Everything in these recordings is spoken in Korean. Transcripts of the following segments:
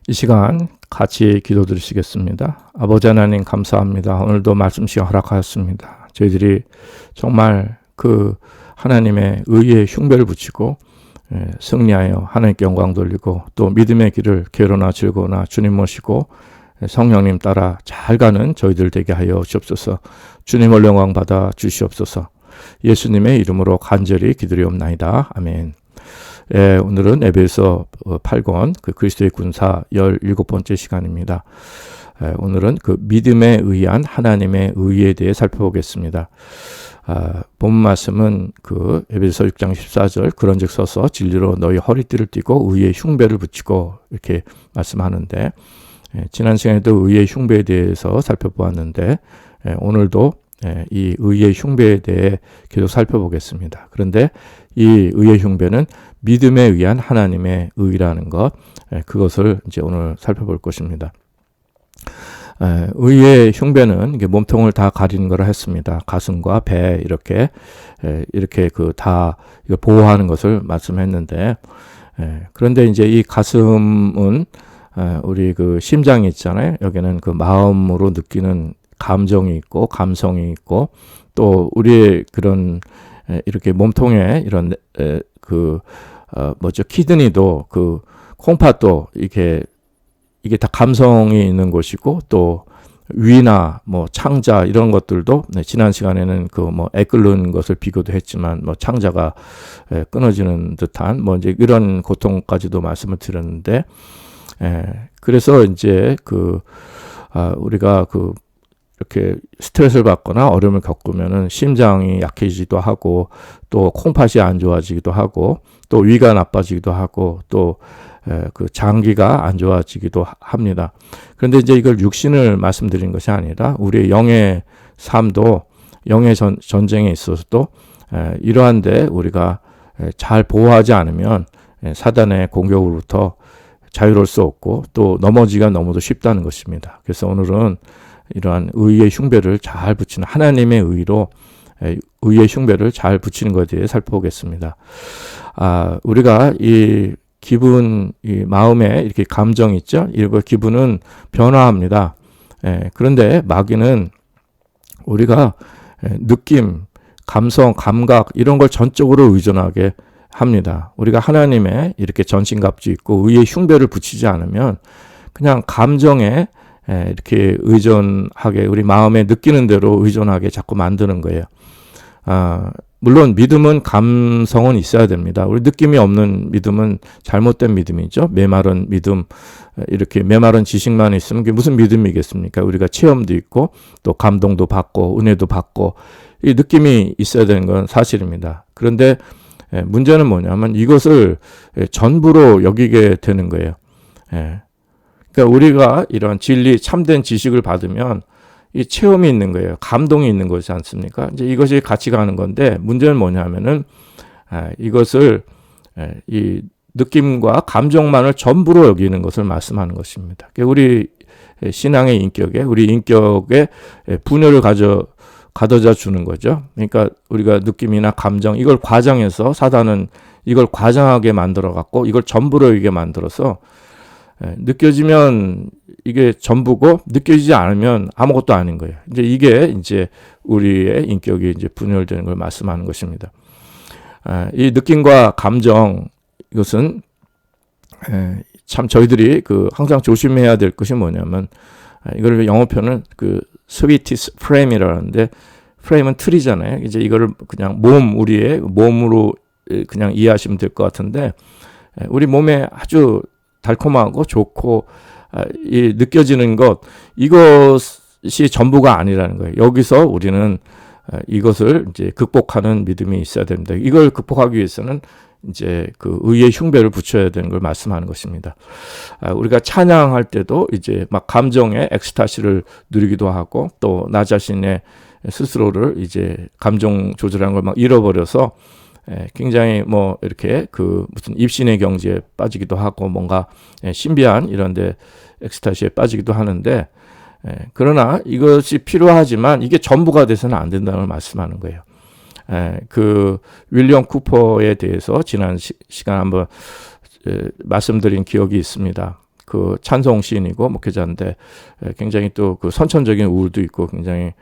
이 시간 같이 기도 드리시겠습니다. 아버지 하나님 감사합니다. 오늘도 말씀 시간 허락하였습니다. 저희들이 정말 그 하나님의 의의 흉배를 붙이고 승리하여 하나님께 영광 돌리고 또 믿음의 길을 괴로나 즐거우나 주님 모시고 성령님 따라 잘 가는 저희들 되게 하여 주옵소서. 주님을 영광 받아 주시옵소서. 예수님의 이름으로 간절히 기도리옵나이다. 아멘. 오늘은 에베소 8권 그 그리스도의 군사 17번째 시간입니다. 오늘은 그 믿음에 의한 하나님의 의에 대해 살펴보겠습니다. 본 말씀은 그 에베소 6장 14절 그런즉 서서 진리로 너희 허리띠를 띠고 의의 흉배를 붙이고 이렇게 말씀하는데 지난 시간에도 의의 흉배에 대해서 살펴보았는데 오늘도 이 의의 흉배에 대해 계속 살펴보겠습니다. 그런데 이 의의 흉배는 믿음에 의한 하나님의 의라는 것, 그것을 이제 오늘 살펴볼 것입니다. 의의 흉배는 이게 몸통을 다 가리는 거라 했습니다. 가슴과 배 이렇게 그 다 보호하는 것을 말씀했는데, 그런데 이제 이 가슴은 우리 그 심장이 있잖아요. 여기는 그 마음으로 느끼는 감정이 있고 감성이 있고 또 우리의 그런 이렇게 몸통에 이런 키드니도 그 콩팥도 이게 다 감성이 있는 곳이고 또 위나 뭐 창자 이런 것들도 지난 시간에는 그 뭐 애 끓는 것을 비교도 했지만 뭐 창자가 끊어지는 듯한 뭐 이제 이런 고통까지도 말씀을 드렸는데 그래서 이제 우리가 이렇게 스트레스를 받거나 어려움을 겪으면은 심장이 약해지기도 하고 또 콩팥이 안 좋아지기도 하고 또 위가 나빠지기도 하고 또 그 장기가 안 좋아지기도 합니다. 그런데 이제 이걸 육신을 말씀드린 것이 아니라 우리의 영의 삶도 영의 전쟁에 있어서도 이러한데 우리가 잘 보호하지 않으면 사단의 공격으로부터 자유로울 수 없고 또 넘어지기가 너무도 쉽다는 것입니다. 그래서 오늘은 이러한 의의 흉배를 잘 붙이는 하나님의 의로 의의 흉배를 잘 붙이는 것에 대해 살펴보겠습니다. 우리가 이 기분, 이 마음에 이렇게 감정이 있죠? 이거 기분은 변화합니다. 그런데 마귀는 우리가 느낌, 감성, 감각 이런 걸 전적으로 의존하게 합니다. 우리가 하나님의 이렇게 전신갑주 있고 의의 흉배를 붙이지 않으면 그냥 감정에 이렇게 의존하게 우리 마음에 느끼는 대로 의존하게 자꾸 만드는 거예요. 물론 믿음은 감성은 있어야 됩니다. 우리 느낌이 없는 믿음은 잘못된 믿음이죠. 메마른 믿음, 이렇게 메마른 지식만 있으면 그게 무슨 믿음이겠습니까? 우리가 체험도 있고 또 감동도 받고 은혜도 받고 이 느낌이 있어야 되는 건 사실입니다. 그런데 문제는 뭐냐면 이것을 전부로 여기게 되는 거예요. 그러니까 우리가 이런 진리, 참된 지식을 받으면 이 체험이 있는 거예요. 감동이 있는 것이지 않습니까? 이제 이것이 같이 가는 건데 문제는 뭐냐면은 이것을 이 느낌과 감정만을 전부로 여기는 것을 말씀하는 것입니다. 그러니까 우리 신앙의 인격에 우리 인격에 분열을 가져다 주는 거죠. 그러니까 우리가 느낌이나 감정 이걸 과장해서 사단은 이걸 과장하게 만들어 갖고 이걸 전부로 여기게 만들어서 느껴지면 이게 전부고 느껴지지 않으면 아무것도 아닌 거예요. 이게 우리의 인격이 이제 분열되는 걸 말씀하는 것입니다. 이 느낌과 감정 이것은 참 저희들이 항상 조심해야 될 것이 뭐냐면 이걸 영어표는 스위티스 프레임이라는데 프레임은 틀이잖아요. 이제 이거를 그냥 우리의 몸으로 그냥 이해하시면 될 것 같은데 우리 몸에 아주 달콤하고 좋고 이 느껴지는 것 이것이 전부가 아니라는 거예요. 여기서 우리는 이것을 이제 극복하는 믿음이 있어야 됩니다. 이걸 극복하기 위해서는 이제 의의 흉배를 붙여야 되는 걸 말씀하는 것입니다. 우리가 찬양할 때도 이제 막 감정의 엑스타시를 누리기도 하고 또 나 자신의 스스로를 이제 감정 조절하는 걸 막 잃어버려서 굉장히 이렇게 무슨 입신의 경지에 빠지기도 하고 뭔가 신비한 이런데 엑스타시에 빠지기도 하는데 그러나 이것이 필요하지만 이게 전부가 돼서는 안 된다는 걸 말씀하는 거예요. 윌리엄 쿠퍼에 대해서 지난 시간 한번 말씀드린 기억이 있습니다. 그 찬송 시인이고 목회자인데 굉장히 또 그 선천적인 우울도 있고 굉장히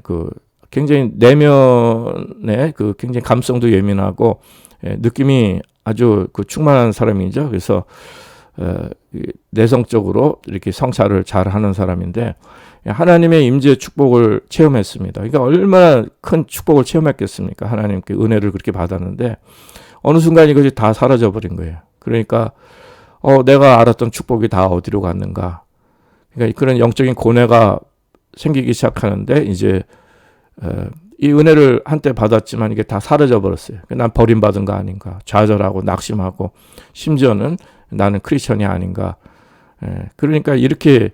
그 굉장히 내면에 그 굉장히 감성도 예민하고 느낌이 아주 그 충만한 사람이죠. 그래서 내성적으로 이렇게 성찰을 잘 하는 사람인데 하나님의 임재의 축복을 체험했습니다. 그러니까 얼마나 큰 축복을 체험했겠습니까? 하나님께 은혜를 그렇게 받았는데 어느 순간 이것이 다 사라져 버린 거예요. 그러니까 내가 알았던 축복이 다 어디로 갔는가? 그러니까 그런 영적인 고뇌가 생기기 시작하는데 이제 이 은혜를 한때 받았지만 이게 다 사라져 버렸어요. 난 버림받은 거 아닌가? 좌절하고 낙심하고 심지어는 나는 크리스천이 아닌가? 그러니까 이렇게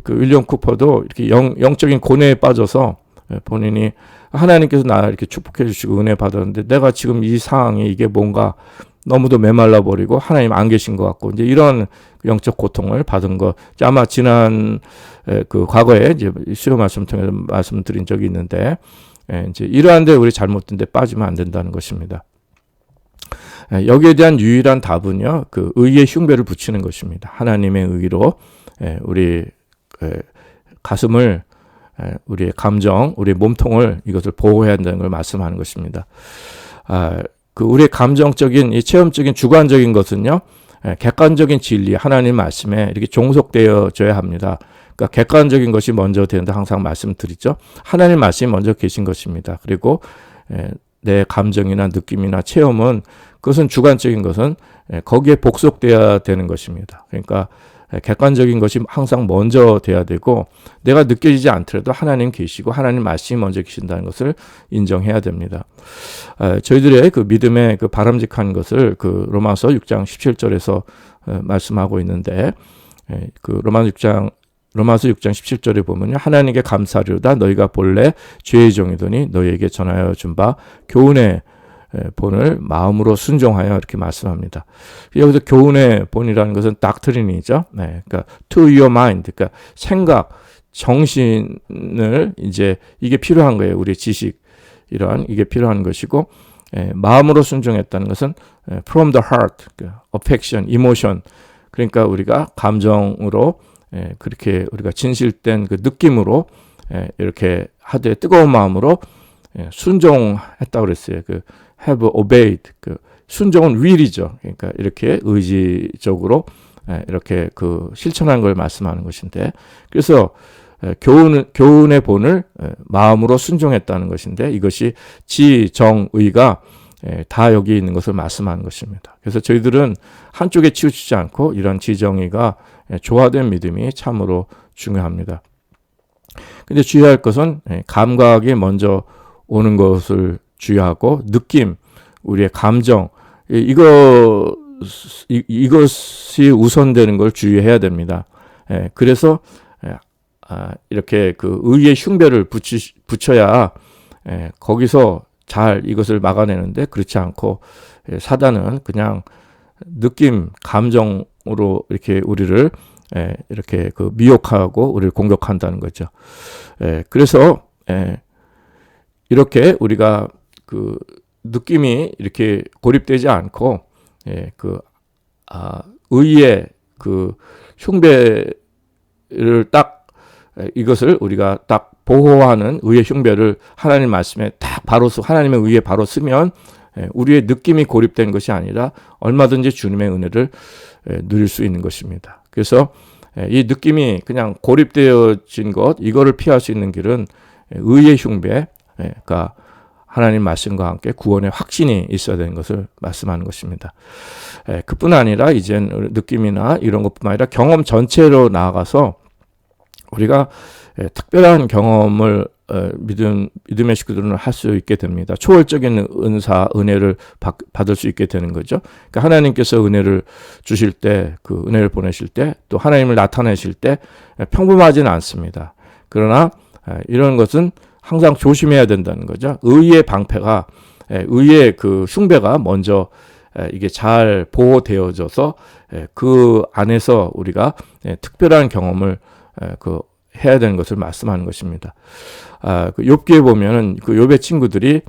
그 윌리엄 쿠퍼도 이렇게 영적인 고뇌에 빠져서 본인이 하나님께서 나 이렇게 축복해 주시고 은혜 받았는데 내가 지금 이 상황이 이게 뭔가 너무도 메말라 버리고 하나님 안 계신 것 같고 이제 이런 영적 고통을 받은 거 아마 지난 그 과거에 이제 수요 말씀 통해서 말씀드린 적이 있는데 이제 이러한 데 우리 잘못된 데 빠지면 안 된다는 것입니다. 여기에 대한 유일한 답은요, 그 의의 흉배를 붙이는 것입니다. 하나님의 의로 우리 가슴을, 우리의 감정, 우리의 몸통을 이것을 보호해야 한다는 걸 말씀하는 것입니다. 그 우리의 감정적인, 이 체험적인, 주관적인 것은요, 객관적인 진리, 하나님 말씀에 이렇게 종속되어져야 합니다. 그러니까 객관적인 것이 먼저 되는데 항상 말씀드리죠. 하나님 말씀이 먼저 계신 것입니다. 그리고 내 감정이나 느낌이나 체험은 그것은 주관적인 것은 거기에 복속돼야 되는 것입니다. 그러니까 객관적인 것이 항상 먼저 돼야 되고 내가 느껴지지 않더라도 하나님 계시고 하나님 말씀이 먼저 계신다는 것을 인정해야 됩니다. 저희들의 그 믿음의 그 바람직한 것을 그 로마서 6장 17절에서 말씀하고 있는데 그 로마서 6장 17절에 보면요. 하나님께 감사하리로다 너희가 본래 죄의 종이더니 너희에게 전하여 준 바 교훈의 본을 마음으로 순종하여 이렇게 말씀합니다. 여기서 교훈의 본이라는 것은 닥트린이죠. 그러니까 to your mind, 그러니까 생각, 정신을 이제 이게 필요한 거예요. 우리의 지식 이러한 이게 필요한 것이고 마음으로 순종했다는 것은 from the heart, affection, emotion. 그러니까 우리가 감정으로 그렇게 우리가 진실된 그 느낌으로 이렇게 하되 뜨거운 마음으로 순종했다고 그랬어요. 그 have obeyed. 그 순종은 will이죠. 그러니까 이렇게 의지적으로 이렇게 그 실천한 걸 말씀하는 것인데, 그래서 교훈의 본을 마음으로 순종했다는 것인데 이것이 지정의가 다 여기 있는 것을 말씀하는 것입니다. 그래서 저희들은 한쪽에 치우치지 않고 이런 지정의가 조화된 믿음이 참으로 중요합니다. 근데 주의할 것은 감각이 먼저 오는 것을 주의하고 느낌, 우리의 감정 이것이 우선되는 걸 주의해야 됩니다. 그래서 이렇게 그 의의 흉배를 붙여야 거기서 잘 이것을 막아내는데 그렇지 않고 사단은 그냥 느낌, 감정으로 이렇게 우리를 이렇게 그 미혹하고 우리를 공격한다는 거죠. 그래서 이렇게 우리가 그 느낌이 이렇게 고립되지 않고 의의 그 흉배를 딱 이것을 우리가 딱 보호하는 의의 흉배를 하나님 말씀에 딱 바로 하나님의 의에 바로 쓰면 우리의 느낌이 고립된 것이 아니라 얼마든지 주님의 은혜를 누릴 수 있는 것입니다. 그래서 이 느낌이 그냥 고립되어진 것 이거를 피할 수 있는 길은 의의 흉배가 하나님 말씀과 함께 구원의 확신이 있어야 되는 것을 말씀하는 것입니다. 그뿐 아니라 이젠 느낌이나 이런 것뿐만 아니라 경험 전체로 나아가서 우리가 특별한 경험을 믿음의 식구들은 할 수 있게 됩니다. 초월적인 은사, 은혜를 받을 수 있게 되는 거죠. 그러니까 하나님께서 은혜를 주실 때, 그 은혜를 보내실 때, 또 하나님을 나타내실 때 평범하지는 않습니다. 그러나 이런 것은 항상 조심해야 된다는 거죠. 의의 방패가, 의의 그 흉배가 먼저 이게 잘 보호되어져서 그 안에서 우리가 특별한 경험을 해야 되는 것을 말씀하는 것입니다. 그 욥기에 보면은 그 욥의 친구들이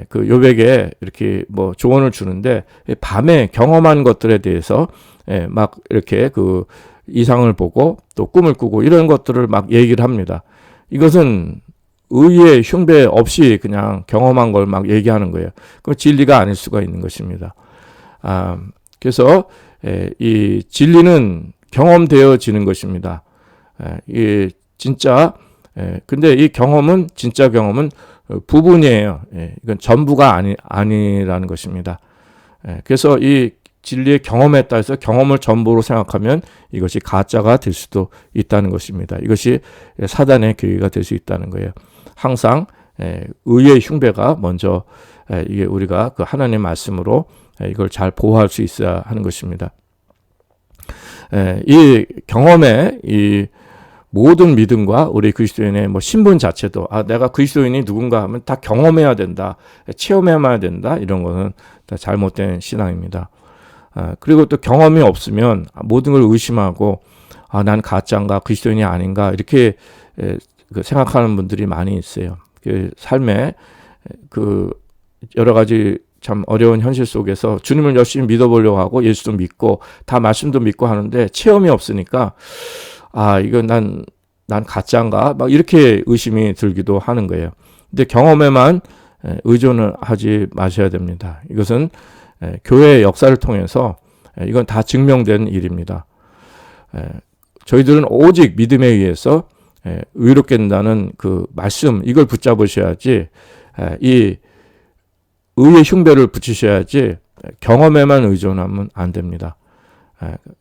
그 욥에게 이렇게 뭐 조언을 주는데 밤에 경험한 것들에 대해서 막 이렇게 그 이상을 보고 또 꿈을 꾸고 이런 것들을 막 얘기를 합니다. 이것은 의의 흉배 없이 그냥 경험한 걸 막 얘기하는 거예요. 그 진리가 아닐 수가 있는 것입니다. 그래서 이 진리는 경험되어지는 것입니다. 이 진짜 근데 이 경험은 진짜 경험은 부분이에요. 이건 전부가 아니라는 것입니다. 그래서 이 진리의 경험에 따라서 경험을 전부로 생각하면 이것이 가짜가 될 수도 있다는 것입니다. 이것이 사단의 교리가 될 수 있다는 거예요. 항상 의의 흉배가 먼저 이게 우리가 그 하나님의 말씀으로 이걸 잘 보호할 수 있어야 하는 것입니다. 이 경험의 이 모든 믿음과 우리 그리스도인의 뭐 신분 자체도 내가 그리스도인이 누군가 하면 다 경험해야 된다, 체험해야 된다, 이런 거는 다 잘못된 신앙입니다. 그리고 또 경험이 없으면 모든 걸 의심하고 난 가짜인가 그리스도인이 아닌가 이렇게 생각하는 분들이 많이 있어요. 그 삶에 그 여러 가지 참 어려운 현실 속에서 주님을 열심히 믿어보려고 하고 예수도 믿고 다 말씀도 믿고 하는데 체험이 없으니까 이건 난 가짜인가 막 이렇게 의심이 들기도 하는 거예요. 근데 경험에만 의존을 하지 마셔야 됩니다. 이것은 교회의 역사를 통해서 이건 다 증명된 일입니다. 저희들은 오직 믿음에 의해서 의롭게 된다는 그 말씀 이걸 붙잡으셔야지 이 의의 흉배를 붙이셔야지 경험에만 의존하면 안 됩니다.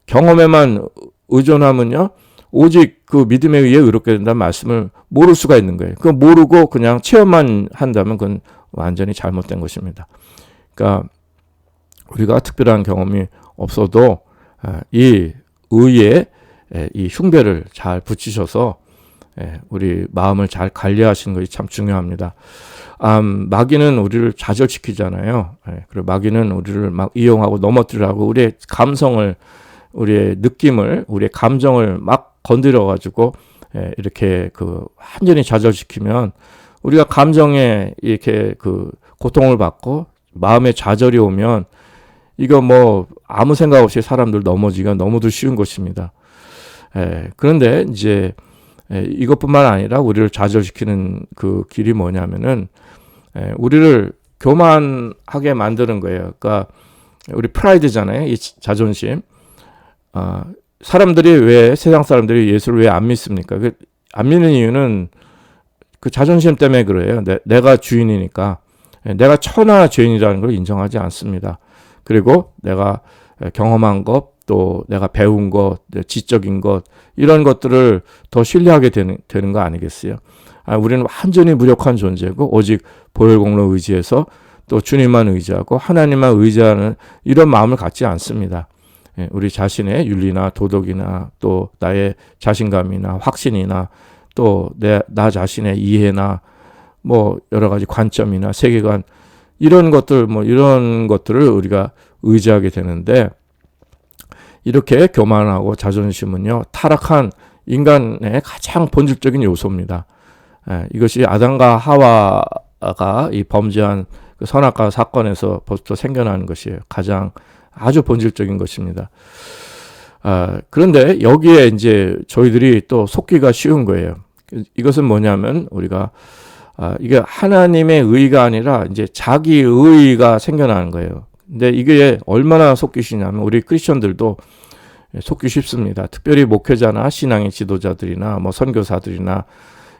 경험에만 의존하면요 오직 그 믿음에 의해 의롭게 된다는 말씀을 모를 수가 있는 거예요. 그거 모르고 그냥 체험만 한다면 그건 완전히 잘못된 것입니다. 그러니까 우리가 특별한 경험이 없어도 이 의의 이 흉배를 잘 붙이셔서 우리 마음을 잘 관리하시는 것이 참 중요합니다. 마귀는 우리를 좌절시키잖아요. 그리고 마귀는 우리를 막 이용하고 넘어뜨리라고 우리의 감성을, 우리의 느낌을, 우리의 감정을 막 건드려가지고 이렇게 그 완전히 좌절시키면 우리가 감정에 이렇게 그 고통을 받고 마음에 좌절이 오면 이거 뭐 아무 생각 없이 사람들 넘어지기가 너무도 쉬운 것입니다. 그런데 이제 이것뿐만 아니라 우리를 좌절시키는 그 길이 뭐냐면은 우리를 교만하게 만드는 거예요. 그러니까 우리 프라이드잖아요. 이 자존심. 사람들이 왜 세상 사람들이 예수를 왜 안 믿습니까? 안 믿는 이유는 그 자존심 때문에 그래요. 내가 주인이니까. 내가 천하 죄인이라는 걸 인정하지 않습니다. 그리고 내가 경험한 것, 또 내가 배운 것, 지적인 것, 이런 것들을 더 신뢰하게 되는 거 아니겠어요? 우리는 완전히 무력한 존재고 오직 보혈공로 의지해서 또 주님만 의지하고 하나님만 의지하는 이런 마음을 갖지 않습니다. 우리 자신의 윤리나 도덕이나 또 나의 자신감이나 확신이나 또 나 자신의 이해나 뭐 여러 가지 관점이나 세계관 이런 것들을 우리가 의지하게 되는데 이렇게 교만하고 자존심은요 타락한 인간의 가장 본질적인 요소입니다. 이것이 아담과 하와가 이 범죄한 그 선악과 사건에서 벌써 생겨나는 것이에요. 가장 아주 본질적인 것입니다. 그런데 여기에 이제 저희들이 또 속기가 쉬운 거예요. 이것은 뭐냐면 우리가 이게 하나님의 의가 아니라 이제 자기 의가 생겨나는 거예요. 근데 이게 얼마나 속기시냐면 우리 크리스천들도 속기 쉽습니다. 특별히 목회자나 신앙의 지도자들이나 뭐 선교사들이나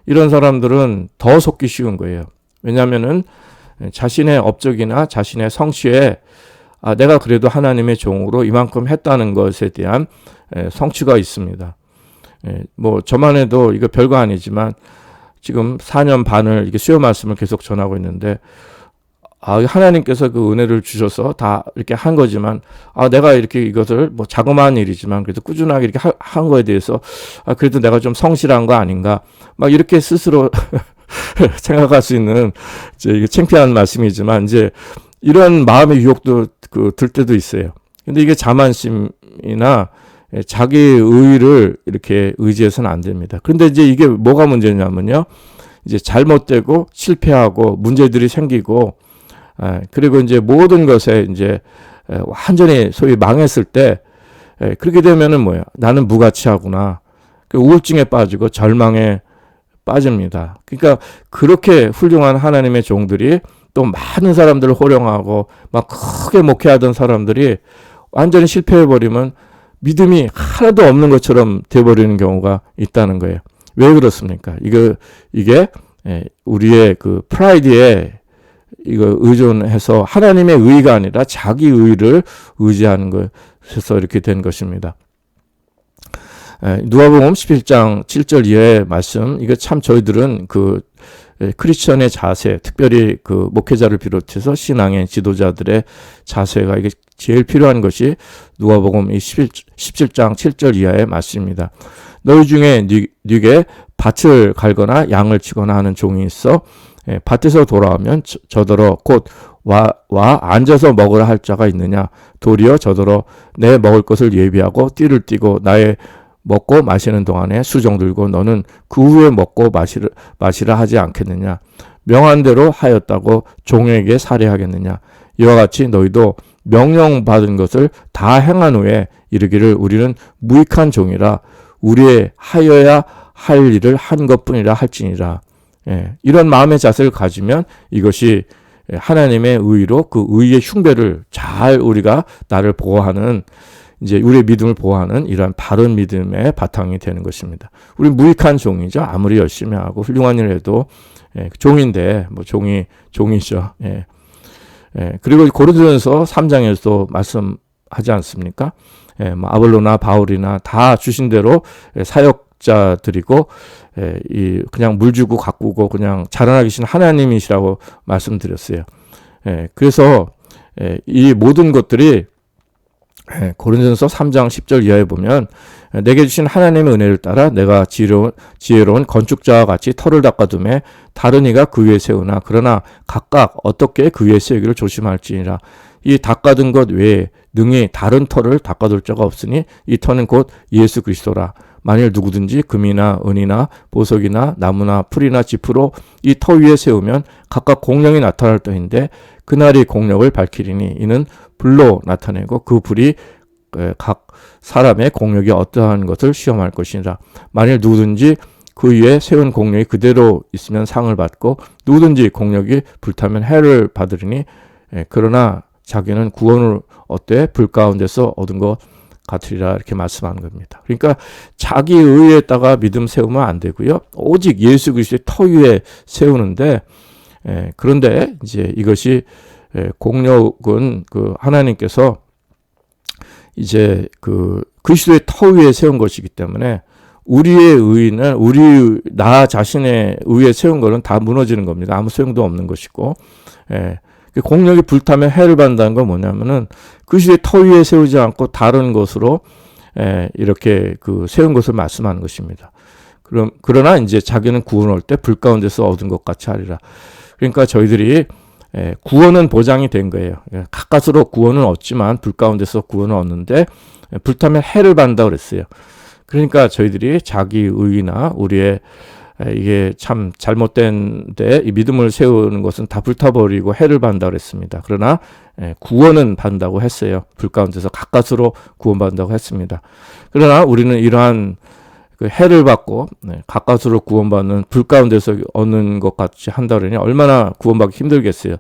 이런 사람들은 더 속기 쉬운 거예요. 왜냐하면은 자신의 업적이나 자신의 성취에 내가 그래도 하나님의 종으로 이만큼 했다는 것에 대한 성취가 있습니다. 뭐 저만 해도 이거 별거 아니지만 지금 4년 반을 이렇게 수요 말씀을 계속 전하고 있는데 하나님께서 그 은혜를 주셔서 다 이렇게 한 거지만 내가 이렇게 이것을 뭐 자그마한 일이지만 그래도 꾸준하게 이렇게 한 거에 대해서 그래도 내가 좀 성실한 거 아닌가 막 이렇게 스스로 생각할 수 있는 이제 창피한 말씀이지만 이제 이런 마음의 유혹도 들 때도 있어요. 근데 이게 자만심이나 자기 의의를 이렇게 의지해서는 안 됩니다. 그런데 이제 이게 뭐가 문제냐면요. 이제 잘못되고 실패하고 문제들이 생기고 그리고 이제 모든 것에 이제 완전히 소위 망했을 때 그렇게 되면은 뭐야? 나는 무가치하구나. 우울증에 빠지고 절망에 빠집니다. 그러니까 그렇게 훌륭한 하나님의 종들이 또 많은 사람들을 호령하고 막 크게 목회하던 사람들이 완전히 실패해버리면 믿음이 하나도 없는 것처럼 돼버리는 경우가 있다는 거예요. 왜 그렇습니까? 이게 우리의 그 프라이드에 이거 의존해서 하나님의 의가 아니라 자기 의를 의지하는 것에서 이렇게 된 것입니다. 누가복음 11장 7절 이하의 말씀, 이거 참 저희들은 그 크리스천의 자세, 특별히 그 목회자를 비롯해서 신앙의 지도자들의 자세가 이게 제일 필요한 것이 누가복음 17장 7절 이하의 말씀입니다. 너희 중에 네게 밭을 갈거나 양을 치거나 하는 종이 있어 밭에서 돌아오면 저더러 곧 와 앉아서 먹으라 할 자가 있느냐? 도리어 저더러 내 먹을 것을 예비하고 띠를 띠고 나의 먹고 마시는 동안에 수종 들고 너는 그 후에 먹고 마시라 하지 않겠느냐? 명한 대로 하였다고 종에게 살해하겠느냐? 이와 같이 너희도 명령받은 것을 다 행한 후에 이르기를 우리는 무익한 종이라 우리의 하여야 할 일을 한 것뿐이라 할지니라. 이런 마음의 자세를 가지면 이것이 하나님의 의로 그 의의 흉배를 잘 우리가 나를 보호하는 이제 우리의 믿음을 보호하는 이러한 바른 믿음의 바탕이 되는 것입니다. 우리 무익한 종이죠. 아무리 열심히 하고 훌륭한 일을 해도 종인데 뭐 종이죠. 그리고 고린도전서 3장에서도 말씀하지 않습니까? 뭐 아볼로나 바울이나 다 주신 대로 사역자들이고 그냥 물 주고 가꾸고 그냥 자라나게 하신 하나님이시라고 말씀드렸어요. 그래서 이 모든 것들이 고린도전서 3장 10절 이하에 보면 내게 주신 하나님의 은혜를 따라 내가 지혜로운 건축자와 같이 터를 닦아둠에 다른 이가 그 위에 세우나 그러나 각각 어떻게 그 위에 세우기를 조심할지니라. 이 닦아둔 것 외에 능히 다른 터를 닦아둘 자가 없으니 이 터는 곧 예수 그리스도라. 만일 누구든지 금이나 은이나 보석이나 나무나 풀이나 짚으로 이 터 위에 세우면 각각 공령이 나타날 터인데 그날이 공력을 밝히리니 이는 불로 나타내고 그 불이 각 사람의 공력이 어떠한 것을 시험할 것이니라. 만일 누구든지 그 위에 세운 공력이 그대로 있으면 상을 받고 누구든지 공력이 불타면 해를 받으리니 그러나 자기는 구원을 얻되 불 가운데서 얻은 것 같으리라 이렇게 말씀하는 겁니다. 그러니까 자기 의에다가 믿음 세우면 안 되고요. 오직 예수 그리스도의 터 위에 세우는데 그런데 이제 이것이 공력은 그 하나님께서 이제 그 그리스도의 터 위에 세운 것이기 때문에 우리의 의는 나 자신의 의에 세운 거는 다 무너지는 겁니다. 아무 소용도 없는 것이고 공력이 불타면 해를 받는다는 건 뭐냐면은 그리스도의 터 위에 세우지 않고 다른 것으로 이렇게 그 세운 것을 말씀하는 것입니다. 그러나 이제 자기는 구원할 때 불 가운데서 얻은 것 같이 하리라. 그러니까 저희들이 구원은 보장이 된 거예요. 가까스로 구원은 얻지만 불 가운데서 구원을 얻는데 불타면 해를 받는다 그랬어요. 그러니까 저희들이 자기 의나 우리의 이게 참 잘못된데 이 믿음을 세우는 것은 다 불타버리고 해를 받는다고 했습니다. 그러나 구원은 받는다고 했어요. 불 가운데서 가까스로 구원받는다고 했습니다. 그러나 우리는 이러한 그 해를 받고 가까스로 구원받는 불 가운데서 얻는 것 같이 한다 그러니 얼마나 구원받기 힘들겠어요.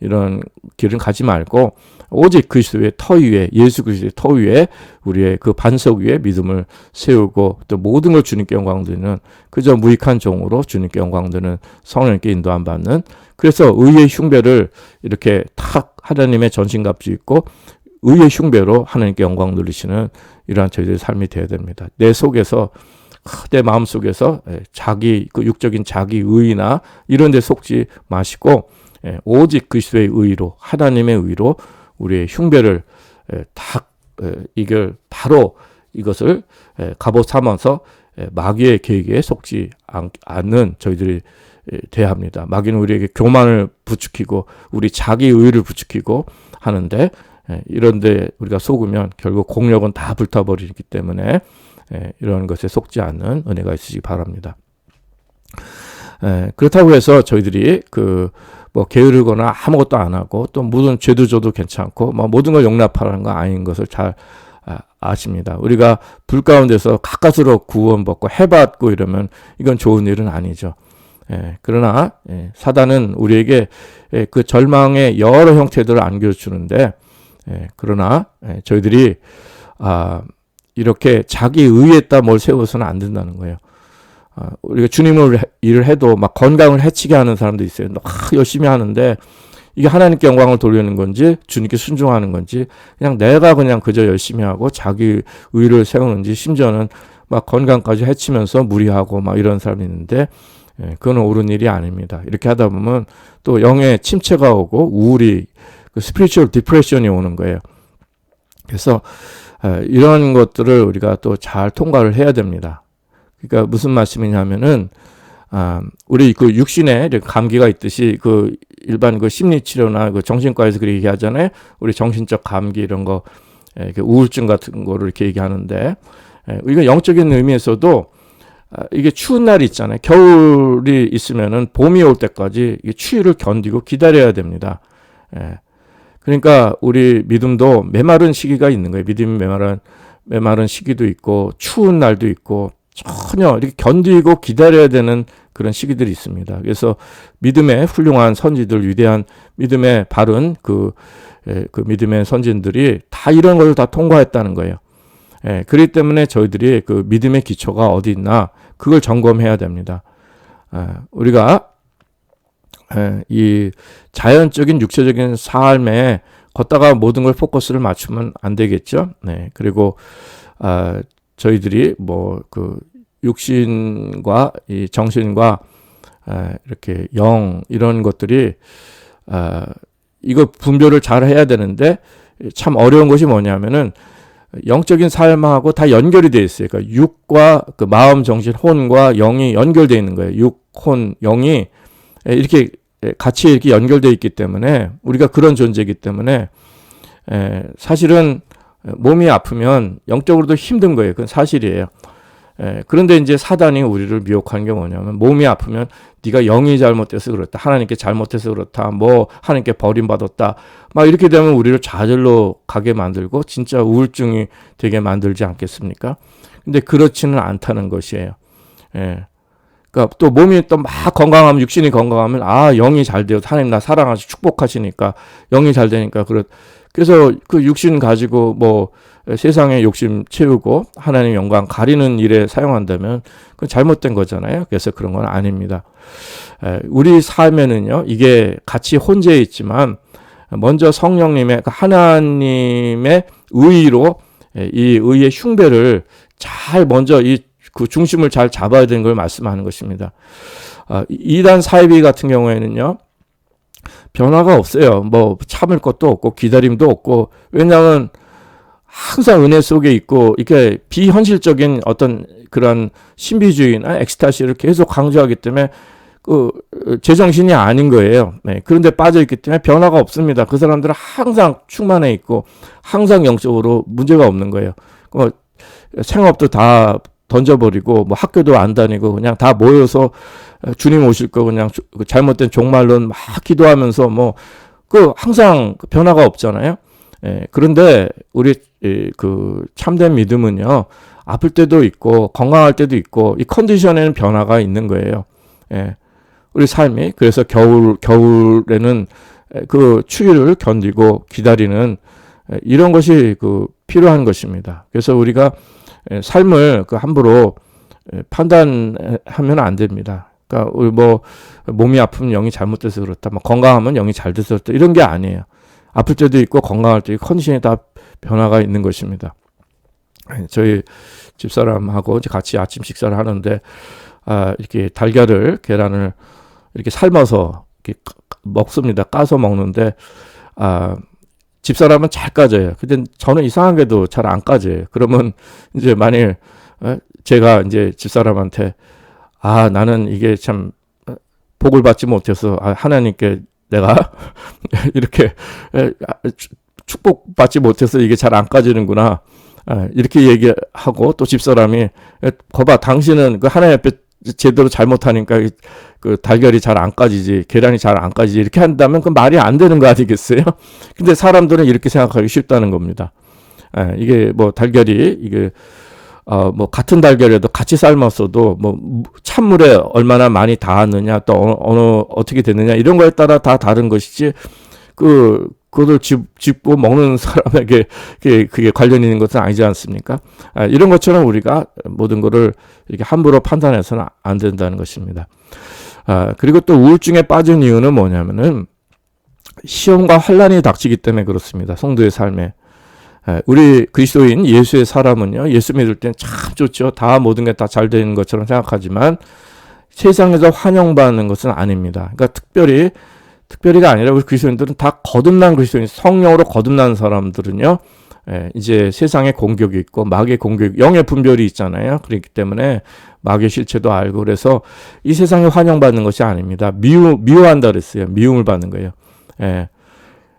이런 길은 가지 말고 오직 그리스도의 터 위에 예수 그리스도의 터 위에 우리의 그 반석 위에 믿음을 세우고 또 모든 걸 주님께 영광 드리는 그저 무익한 종으로 주님께 영광 드리는 성령님께 인도함 받는 그래서 의의 흉배를 이렇게 탁 하나님의 전신갑주 입고 의의 흉배로 하나님께 영광 누리시는 이러한 저희들의 삶이 되어야 됩니다. 내 속에서 내 마음 속에서 자기 그 육적인 자기 의나 이런 데 속지 마시고 오직 그리스도의 의로 하나님의 의로 우리의 흉배를 딱 이걸 바로 이것을 갑옷 삼아서 마귀의 계획에 속지 않는 저희들이 돼야 합니다. 마귀는 우리에게 교만을 부추기고 우리 자기 의를 부추기고 하는데 이런데 우리가 속으면 결국 공력은 다 불타버리기 때문에 이런 것에 속지 않는 은혜가 있으시기 바랍니다. 그렇다고 해서 저희들이 뭐 게으르거나 아무것도 안 하고 또 모든 죄도 져도 괜찮고 뭐 모든 걸 용납하라는 거 아닌 것을 잘 아십니다. 우리가 불 가운데서 가까스로 구원받고 해받고 이러면 이건 좋은 일은 아니죠. 그러나 사단은 우리에게 그 절망의 여러 형태들을 안겨주는데, 그러나 저희들이 이렇게 자기 의에다 뭘 세워서는 안 된다는 거예요. 우리가 주님을 일을 해도 막 건강을 해치게 하는 사람도 있어요. 열심히 하는데 이게 하나님께 영광을 돌리는 건지 주님께 순종하는 건지, 그냥 내가 그냥 그저 열심히 하고 자기 의를 세우는지, 심지어는 막 건강까지 해치면서 무리하고 막 이런 사람이 있는데, 그건 옳은 일이 아닙니다. 이렇게 하다 보면 또 영의 침체가 오고 우울이, 그 스피리추얼 디프레션이 오는 거예요. 그래서 이런 것들을 우리가 또 잘 통과를 해야 됩니다. 그러니까 무슨 말씀이냐면은, 우리 그 육신에 감기가 있듯이 그 일반 그 심리치료나 그 정신과에서 그렇게 얘기하잖아요. 우리 정신적 감기 이런 거, 우울증 같은 거를 이렇게 얘기하는데, 이거 영적인 의미에서도 이게 추운 날이 있잖아요. 겨울이 있으면은 봄이 올 때까지 이 추위를 견디고 기다려야 됩니다. 그러니까 우리 믿음도 메마른 시기가 있는 거예요. 믿음이 메마른 시기도 있고 추운 날도 있고 전혀 이렇게 견디고 기다려야 되는 그런 시기들이 있습니다. 그래서 믿음의 훌륭한 선지들, 위대한 믿음의 바른 그 믿음의 선진들이 다 이런 것을 다 통과했다는 거예요. 그렇기 때문에 저희들이 그 믿음의 기초가 어디 있나 그걸 점검해야 됩니다. 우리가 이 자연적인 육체적인 삶에 걷다가 모든 걸 포커스를 맞추면 안 되겠죠. 그리고 저희들이 뭐 그 육신과 이 정신과 이렇게 영 이런 것들이 이거 분별을 잘 해야 되는데, 참 어려운 것이 뭐냐면은 영적인 삶하고 다 연결이 되어 있어요. 그러니까 육과 그 마음, 정신, 혼과 영이 연결되어 있는 거예요. 육, 혼, 영이 이렇게 같이 이렇게 연결되어 있기 때문에, 우리가 그런 존재이기 때문에 사실은 몸이 아프면 영적으로도 힘든 거예요. 그건 사실이에요. 그런데 이제 사단이 우리를 미혹하는 게 뭐냐면, 몸이 아프면 네가 영이 잘못돼서 그렇다, 하나님께 잘못해서 그렇다, 뭐 하나님께 버림받았다, 막 이렇게 되면 우리를 좌절로 가게 만들고 진짜 우울증이 되게 만들지 않겠습니까? 근데 그렇지는 않다는 것이에요. 그러니까 또 몸이 또 막 건강하면, 육신이 건강하면 영이 잘 되어 하나님 나 사랑하시고 축복하시니까 영이 잘 되니까 그래서 그 육신 가지고 뭐 세상의 욕심 채우고 하나님의 영광 가리는 일에 사용한다면 그건 잘못된 거잖아요. 그래서 그런 건 아닙니다. 우리 삶에는요, 이게 같이 혼재해 있지만 먼저 성령님의 하나님의 의로 이 의의 흉배를 잘 먼저 그 중심을 잘 잡아야 되는 걸 말씀하는 것입니다. 이단 사이비 같은 경우에는요, 변화가 없어요. 뭐 참을 것도 없고 기다림도 없고, 왜냐하면 항상 은혜 속에 있고 이렇게 비현실적인 어떤 그런 신비주의나 엑스타시를 계속 강조하기 때문에 그 제정신이 아닌 거예요. 그런데 빠져 있기 때문에 변화가 없습니다. 그 사람들은 항상 충만해 있고 항상 영적으로 문제가 없는 거예요. 생업도 다 던져버리고 뭐 학교도 안 다니고 그냥 다 모여서 주님 오실 거 그냥 잘못된 종말론 막 기도하면서 뭐 항상 변화가 없잖아요. 그런데 우리 그 참된 믿음은요, 아플 때도 있고 건강할 때도 있고 이 컨디션에는 변화가 있는 거예요. 우리 삶이 그래서 겨울에는 그 추위를 견디고 기다리는 이런 것이 필요한 것입니다. 그래서 우리가 삶을 함부로 판단하면 안 됩니다. 그러니까 우리 뭐 몸이 아프면 영이 잘못돼서 그렇다, 뭐 건강하면 영이 잘 돼서 그렇다, 이런 게 아니에요. 아플 때도 있고 건강할 때도 있고 컨디션이 다 변화가 있는 것입니다. 저희 집사람하고 같이 아침 식사를 하는데 이렇게 계란을 이렇게 삶아서 이렇게 먹습니다. 까서 먹는데 집사람은 잘 까져요. 근데 저는 이상하게도 잘 안 까져요. 그러면 이제 만일 제가 이제 집사람한테 나는 이게 참 복을 받지 못해서 하나님께 내가 이렇게 축복받지 못해서 이게 잘 안 까지는구나, 이렇게 얘기하고, 또 집사람이 거봐 당신은 그 하나님 앞에 제대로 잘못하니까 그 달걀이 잘 안 까지지, 계란이 잘 안 까지지, 이렇게 한다면 그 말이 안 되는 거 아니겠어요? 근데 사람들은 이렇게 생각하기 쉽다는 겁니다. 이게 뭐 달걀이 이게 뭐 같은 달걀이라도 같이 삶았어도 뭐 찬물에 얼마나 많이 닿았느냐 또 어떻게 됐느냐 이런 거에 따라 다 다른 것이지 그것을 집고 먹는 사람에게 그게 관련 있는 것은 아니지 않습니까? 이런 것처럼 우리가 모든 거를 이렇게 함부로 판단해서는 안 된다는 것입니다. 그리고 또 우울증에 빠진 이유는 뭐냐면은 시험과 환란이 닥치기 때문에 그렇습니다. 성도의 삶에. 우리 그리스도인 예수의 사람은요, 예수 믿을 땐 참 좋죠. 다 모든 게 다 잘 되는 것처럼 생각하지만 세상에서 환영받는 것은 아닙니다. 그러니까 특별히가 아니라 우리 그리스도인들은 다 거듭난 그리스도인, 성령으로 거듭난 사람들은요, 이제 세상에 공격이 있고 마귀의 공격, 영의 분별이 있잖아요. 그렇기 때문에 마귀의 실체도 알고 그래서 이 세상에 환영받는 것이 아닙니다. 미워한다 그랬어요. 미움을 받는 거예요.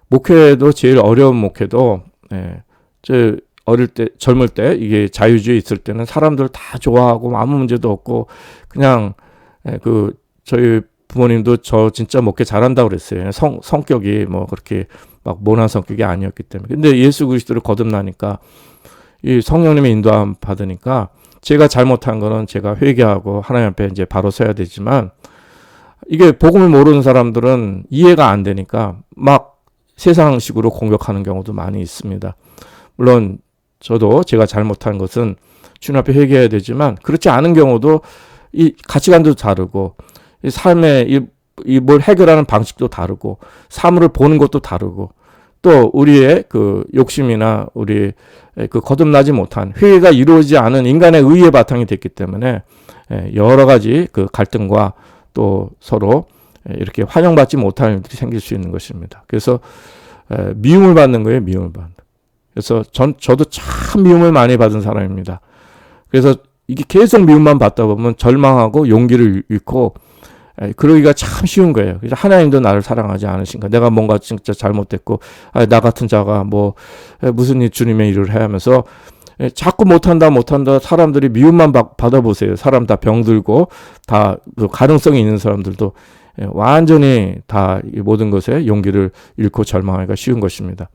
목회도 제일 어려운 목회도 저 어릴 때 젊을 때 이게 자유주의 있을 때는 사람들 다 좋아하고 아무 문제도 없고 그냥 저희 부모님도 저 진짜 목회 잘한다고 그랬어요. 성격이 뭐 그렇게 막 모난 성격이 아니었기 때문에. 근데 예수 그리스도를 거듭나니까 이 성령님의 인도함 받으니까 제가 잘못한 거는 제가 회개하고 하나님 앞에 이제 바로 서야 되지만 이게 복음을 모르는 사람들은 이해가 안 되니까 막 세상식으로 공격하는 경우도 많이 있습니다. 물론 저도 제가 잘못한 것은 주님 앞에 회개해야 되지만 그렇지 않은 경우도 이 가치관도 다르고 이 삶의 뭘 해결하는 방식도 다르고 사물을 보는 것도 다르고 또 우리의 그 욕심이나 우리 그 거듭나지 못한 회개가 이루어지지 않은 인간의 의의 바탕이 됐기 때문에 여러 가지 그 갈등과 또 서로 이렇게 환영받지 못하는 일들이 생길 수 있는 것입니다. 그래서 미움을 받는 거예요. 미움을 받는. 그래서 저도 참 미움을 많이 받은 사람입니다. 그래서 이게 계속 미움만 받다 보면 절망하고 용기를 잃고 그러기가 참 쉬운 거예요. 그래서 하나님도 나를 사랑하지 않으신가. 내가 뭔가 진짜 잘못됐고 나 같은 자가 뭐 무슨 일 주님의 일을 해 하면서 자꾸 못한다 사람들이 미움만 받아보세요. 사람 다 병들고 다 가능성이 있는 사람들도 완전히 다 모든 것에 용기를 잃고 절망하기가 쉬운 것입니다.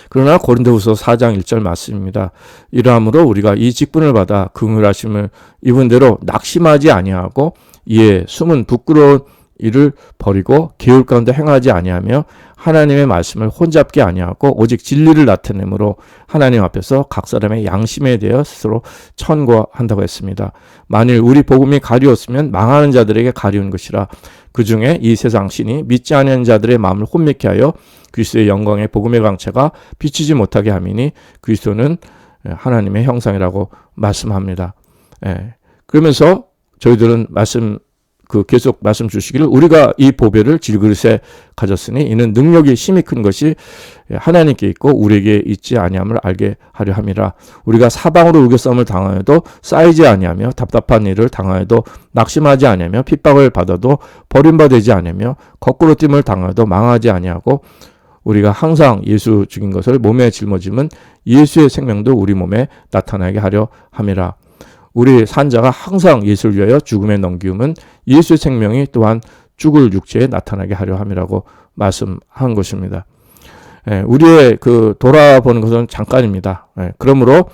그러나 고린도후서 4장 1절 말씀입니다. 이러함으로 우리가 이 직분을 받아 긍휼하심을 입은 대로 낙심하지 아니하고 이에 숨은 부끄러운 일을 버리고 계율 가운데 행하지 아니하며 하나님의 말씀을 혼잡게 아니하고 오직 진리를 나타내므로 하나님 앞에서 각 사람의 양심에 대해 스스로 천거한다고 했습니다. 만일 우리 복음이 가리웠으면 망하는 자들에게 가리운 것이라 그 중에 이 세상 신이 믿지 않는 자들의 마음을 혼미케 하여 그리스도의 영광의 복음의 강체가 비치지 못하게 함이니 그리스도는 하나님의 형상이라고 말씀합니다. 그러면서 저희들은 계속 말씀 주시기를 우리가 이 보배를 질그릇에 가졌으니 이는 능력이 힘이 큰 것이 하나님께 있고 우리에게 있지 아니함을 알게 하려 함이라. 우리가 사방으로 우겨싸움을 당하여도 쌓이지 아니하며 답답한 일을 당하여도 낙심하지 아니하며 핍박을 받아도 버림받지 아니하며 거꾸로 됨을 당하여도 망하지 아니하고 우리가 항상 예수 죽인 것을 몸에 짊어짐은 예수의 생명도 우리 몸에 나타나게 하려 함이라. 우리 산자가 항상 예수를 위하여 죽음에 넘기움은 예수의 생명이 또한 죽을 육체에 나타나게 하려 함이라고 말씀한 것입니다. 우리의 돌아보는 것은 잠깐입니다. 그러므로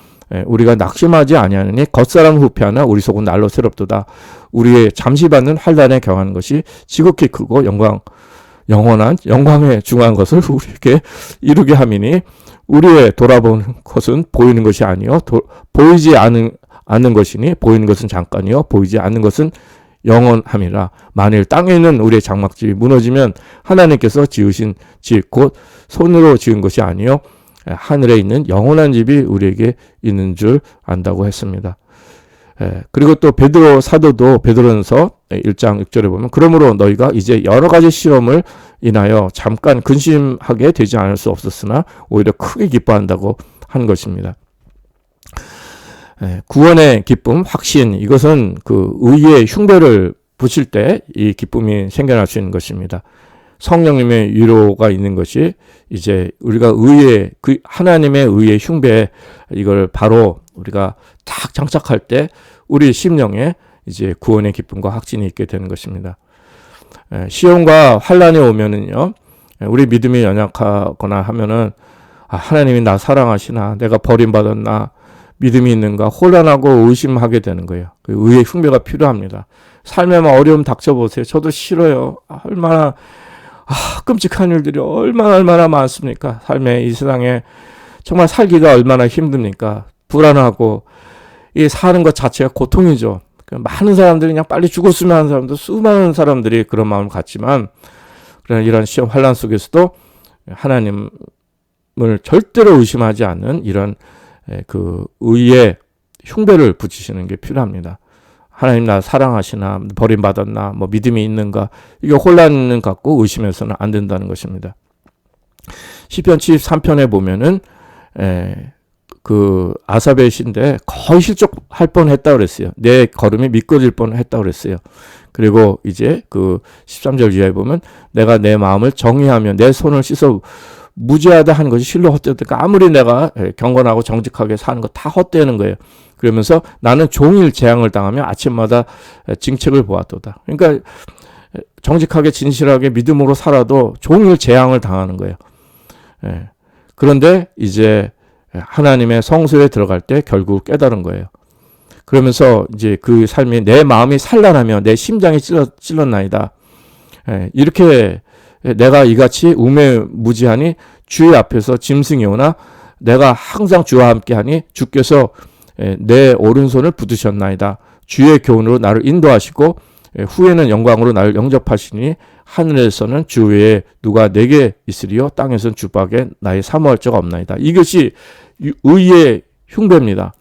우리가 낙심하지 아니하느니 겉사람 후패하나 우리 속은 날로 새롭도다. 우리의 잠시 받는 환난에 경하는 것이 지극히 크고 영원한 영광에 중요한 것을 우리에게 이루게 함이니 우리의 돌아보는 것은 보이는 것이 아니요 보이지 않는 것이니 보이는 것은 잠깐이요 보이지 않는 것은 영원함이라. 만일 땅에 있는 우리의 장막집이 무너지면 하나님께서 지으신 집 곧 손으로 지은 것이 아니요 하늘에 있는 영원한 집이 우리에게 있는 줄 안다고 했습니다. 그리고 또 베드로 사도도 베드로전서 1장 6절에 보면 그러므로 너희가 이제 여러 가지 시험을 인하여 잠깐 근심하게 되지 않을 수 없었으나 오히려 크게 기뻐한다고 한 것입니다. 구원의 기쁨, 확신, 이것은 의의 흉배를 붙일 때 이 기쁨이 생겨날 수 있는 것입니다. 성령님의 위로가 있는 것이 이제 우리가 하나님의 의의 흉배, 이걸 바로 우리가 딱 장착할 때 우리 심령에 이제 구원의 기쁨과 확신이 있게 되는 것입니다. 시험과 환란이 오면은요, 우리 믿음이 연약하거나 하면은 하나님이 나 사랑하시나, 내가 버림받았나, 믿음이 있는가 혼란하고 의심하게 되는 거예요. 그 의의 흉배가 필요합니다. 삶에만 어려움 닥쳐보세요. 저도 싫어요. 얼마나 끔찍한 일들이 얼마나 많습니까? 삶에, 이 세상에 정말 살기가 얼마나 힘듭니까? 불안하고, 이 사는 것 자체가 고통이죠. 많은 사람들이 그냥 빨리 죽었으면 하는 사람도, 수많은 사람들이 그런 마음을 갖지만, 그러나 이런 시험 환난 속에서도 하나님을 절대로 의심하지 않는 이런 그 의의 흉배를 붙이시는 게 필요합니다. 하나님 나 사랑하시나, 버림받았나, 뭐 믿음이 있는가, 이게 혼란을 갖고 의심해서는 안 된다는 것입니다. 시편 73편에 보면은 그 아사베의 시인데 거의 실족할 뻔했다 그랬어요. 내 걸음이 미끄러질 뻔했다 그랬어요. 그리고 이제 그 13절 이하에 보면 내가 내 마음을 정의하며 내 손을 씻어 무죄하다 하는 것이 실로 헛되니까 아무리 내가 경건하고 정직하게 사는 거 다 헛되는 거예요. 그러면서 나는 종일 재앙을 당하며 아침마다 징책을 보았도다. 그러니까 정직하게 진실하게 믿음으로 살아도 종일 재앙을 당하는 거예요. 그런데 이제 하나님의 성소에 들어갈 때 결국 깨달은 거예요. 그러면서 이제 그 삶이 내 마음이 산란하며 내 심장이 찔렀나이다. 이렇게 내가 이같이 우매무지하니 주의 앞에서 짐승이 오나 내가 항상 주와 함께하니 주께서 내 오른손을 붙드셨나이다. 주의 교훈으로 나를 인도하시고 후에는 영광으로 나를 영접하시니 하늘에서는 주 외에 누가 내게 있으리요 땅에서는 주밖에 나의 사모할 자가 없나이다. 이것이 의의 흉배입니다.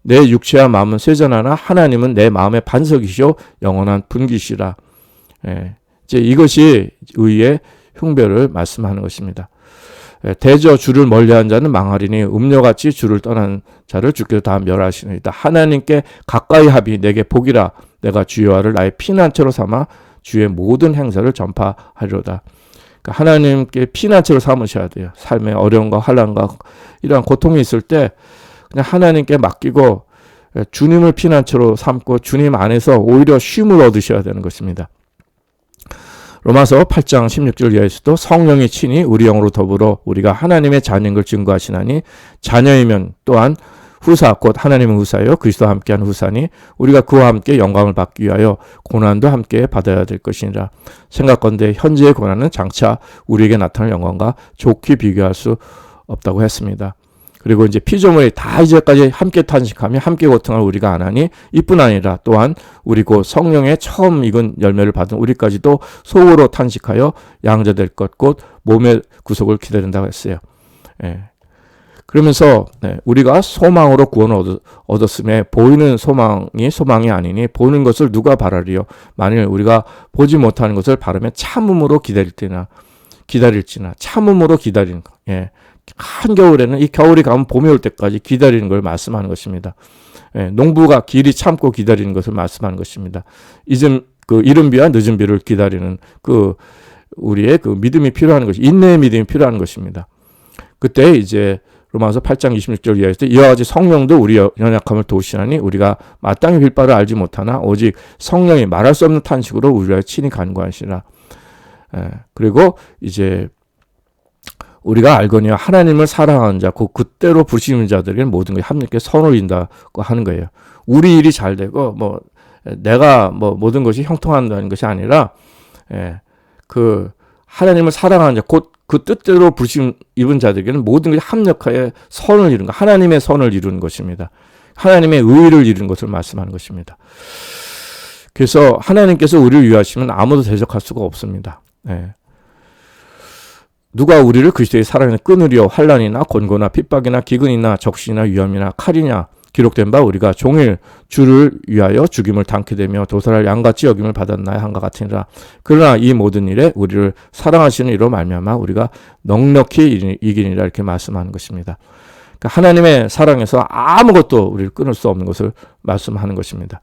내 육체와 마음은 쇠전하나 하나님은 내 마음의 반석이시오 영원한 분기시라. 이제 이것이 의의 흉배를 말씀하는 것입니다. 대저 주를 멀리한 자는 망하리니 음녀같이 주를 떠난 자를 주께서 다 멸하시니이다. 하나님께 가까이 하비 내게 복이라. 내가 주여와를 나의 피난처로 삼아 주의 모든 행사를 전파하리로다. 그러니까 하나님께 피난처로 삼으셔야 돼요. 삶의 어려움과 환난과 이러한 고통이 있을 때 그냥 하나님께 맡기고 주님을 피난처로 삼고 주님 안에서 오히려 쉼을 얻으셔야 되는 것입니다. 로마서 8장 16절 이하에서도 성령이 친히 우리 영으로 더불어 우리가 하나님의 자녀인 걸 증거하시나니 자녀이면 또한 후사 곧 하나님의 후사요 그리스도와 함께한 후사니 우리가 그와 함께 영광을 받기 위하여 고난도 함께 받아야 될 것이니라. 생각건대 현재의 고난은 장차 우리에게 나타날 영광과 좋게 비교할 수 없다고 했습니다. 그리고 이제 피조물이 다 이제까지 함께 탄식하며 함께 고통을 우리가 안 하니 이뿐 아니라 또한 우리 곧 성령의 처음 익은 열매를 받은 우리까지도 속으로 탄식하여 양자될 것 곧 몸의 구속을 기다린다고 했어요. 그러면서 우리가 소망으로 구원을 얻었음에 보이는 소망이 아니니 보는 것을 누가 바라리요. 만일 우리가 보지 못하는 것을 바라면 참음으로 기다릴지나 참음으로 기다리는 것. 한겨울에는 이 겨울이 가면 봄이 올 때까지 기다리는 걸 말씀하는 것입니다. 농부가 길이 참고 기다리는 것을 말씀하는 것입니다. 이른 비와 늦은 비를 기다리는 우리의 그 믿음이 필요한 것이 인내의 믿음이 필요한 것입니다. 그때 이제 로마서 8장 26절 이하에서 이와 같이 성령도 우리 연약함을 도우시나니 우리가 마땅히 빌 바를 알지 못하나 오직 성령이 말할 수 없는 탄식으로 우리와 친히 간구하시라. 그리고 이제 우리가 알거니와 하나님을 사랑하는 자, 곧 그때로 부르시는 자들에게는 모든 것이 함께 선을 이룬다고 하는 거예요. 우리 일이 잘 되고 내가 모든 것이 형통한다는 것이 아니라 그 하나님을 사랑하는 자, 곧 그 뜻대로 부르심 입은 자들에게는 모든 것이 합력하여 선을 이루는 것, 하나님의 선을 이루는 것입니다. 하나님의 의를 이루는 것을 말씀하는 것입니다. 그래서 하나님께서 우리를 위하시면 아무도 대적할 수가 없습니다. 누가 우리를 그리스도의 사랑에 끊으리요 환난이나 곤고나 핍박이나 기근이나 적신이나 위험이나 칼이냐 기록된 바 우리가 종일 주를 위하여 죽임을 당케 되며 도살할 양같이 여김을 받았나요 한과 같으니라. 그러나 이 모든 일에 우리를 사랑하시는 이로 말미암아 우리가 넉넉히 이기니라 이렇게 말씀하는 것입니다. 그러니까 하나님의 사랑에서 아무것도 우리를 끊을 수 없는 것을 말씀하는 것입니다.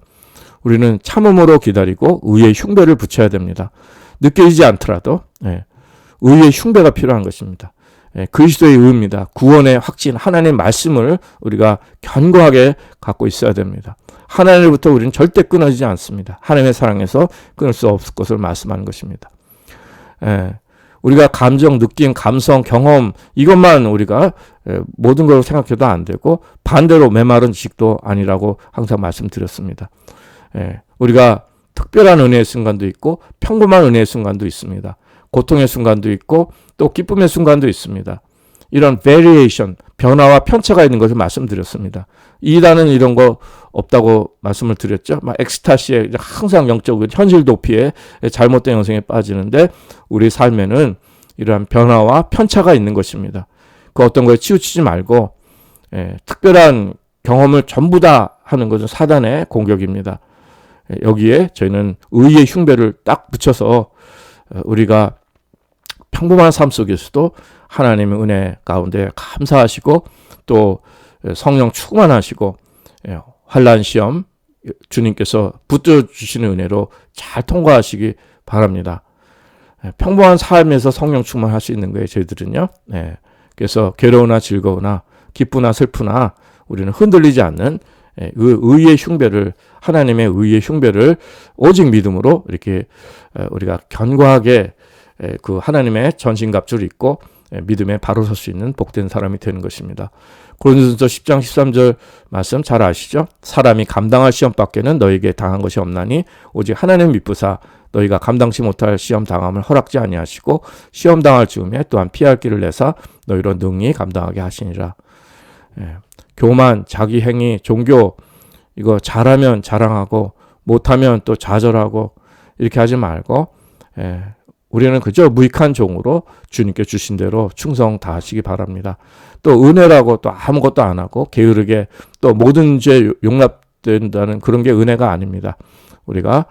우리는 참음으로 기다리고 의의 흉배를 붙여야 됩니다. 느껴지지 않더라도 의의 흉배가 필요한 것입니다. 그리스도의 의입니다. 구원의 확신, 하나님의 말씀을 우리가 견고하게 갖고 있어야 됩니다. 하나님으로부터 우리는 절대 끊어지지 않습니다. 하나님의 사랑에서 끊을 수 없을 것을 말씀하는 것입니다. 우리가 감정, 느낌, 감성, 경험 이것만 우리가 모든 걸 생각해도 안 되고 반대로 메마른 지식도 아니라고 항상 말씀드렸습니다. 우리가 특별한 은혜의 순간도 있고 평범한 은혜의 순간도 있습니다. 고통의 순간도 있고 또 기쁨의 순간도 있습니다. 이런 variation, 변화와 편차가 있는 것을 말씀드렸습니다. 이단은 이런 거 없다고 말씀을 드렸죠. 막 엑스타시에 항상 영적 현실 도피에 잘못된 영성에 빠지는데 우리 삶에는 이러한 변화와 편차가 있는 것입니다. 그 어떤 거에 치우치지 말고 특별한 경험을 전부 다 하는 것은 사단의 공격입니다. 여기에 저희는 의의 흉배를 딱 붙여서 우리가 평범한 삶 속에서도 하나님의 은혜 가운데 감사하시고 또 성령 충만하시고 환난 시험 주님께서 붙들어주시는 은혜로 잘 통과하시기 바랍니다. 평범한 삶에서 성령 충만할 수 있는 거예요. 저희들은요. 그래서 괴로우나 즐거우나 기쁘나 슬프나 우리는 흔들리지 않는 의의 흉배를 하나님의 의의 흉배를 오직 믿음으로 이렇게 우리가 견고하게 그 하나님의 전신갑주를 입고 믿음에 바로 설 수 있는 복된 사람이 되는 것입니다. 고린도전서 10장 13절 말씀 잘 아시죠? 사람이 감당할 시험 밖에는 너에게 당한 것이 없나니 오직 하나님 미쁘사 너희가 감당치 못할 시험 당함을 허락지 아니하시고 시험 당할 즈음에 또한 피할 길을 내사 너희로 능히 감당하게 하시니라. 교만, 자기 행위, 종교 이거 잘하면 자랑하고 못하면 또 좌절하고 이렇게 하지 말고 우리는 그저 무익한 종으로 주님께 주신 대로 충성 다하시기 바랍니다. 또 은혜라고 또 아무것도 안 하고 게으르게 또 모든 죄 용납된다는 그런 게 은혜가 아닙니다. 우리가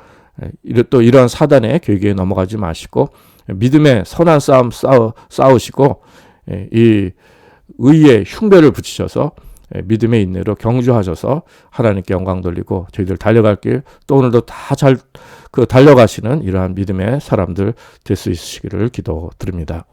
또 이런 사단의 계기에 넘어가지 마시고 믿음의 선한 싸움 싸우시고 이 의의 흉배를 붙이셔서 믿음의 인내로 경주하셔서 하나님께 영광 돌리고 저희들 달려갈 길 또 오늘도 다 잘 달려가시는 이러한 믿음의 사람들 될 수 있으시기를 기도드립니다.